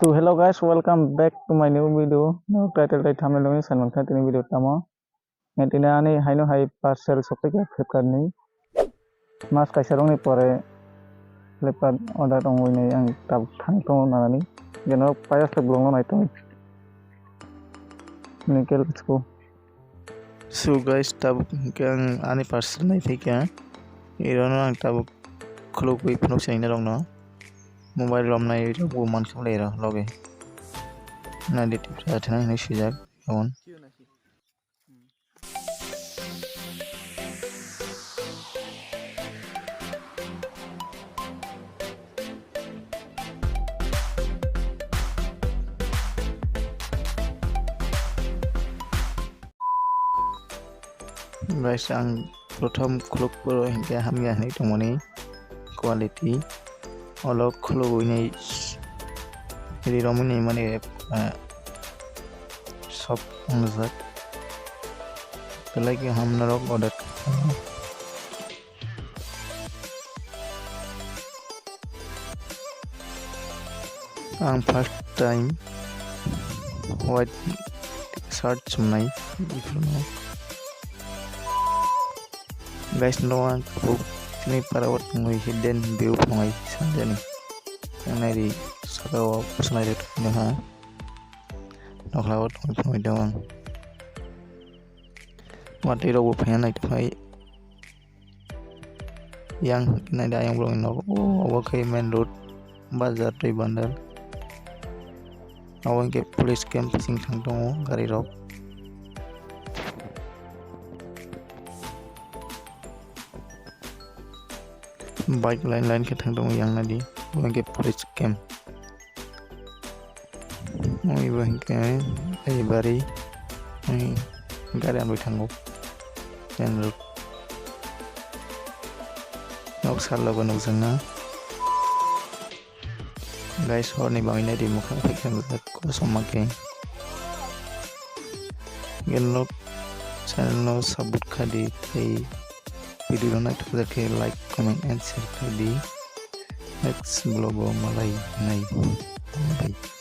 So hello guys, welcome back to my new video. No title day thumbnail ni sanmang kha tini video tamo. Ngetina ani haino hai parcel shopee ke Flipkart ni. Mas kaisarong ni pore Flipkart order ongoi ni ang tab thang to nani. Geno payas te blong nai to. Nikel ko. So guys tab kang ani parcel nai thika. Irono ang tab khuluk wi phunuk sai na rong no. Mobile rom nai bu man kham le ra loge na de Tiprasa Thinang ni sijak on guys ang prothom khuluk puro hingke hamya ni tongmani quality অলক খলো নাই হেৰি ৰমনি মানে সব অনুযায়ী পেলাই হামনারক order आं first time white shirt जोमनाय बेफोरनो guys no आं ini para wat ngoi hidden view ngoi sanjani yang nari sakawa personal itu ha nok lawat ngoi doang wat iro bu phana nai thai yang nai da yang blong no awa kai main road bazar tai bandar awan ke police camp sing thang dong gari rok bike line ke thang dong yang nadi bangke police camp oi bangke ai bari ai gari an thango jan ruk nok sala go nok jana guys horni bangi nadi mukha phekhan ko somake genok channel no sabut khadi ei video na to ke like comment and share kadi next vlog malai nai bye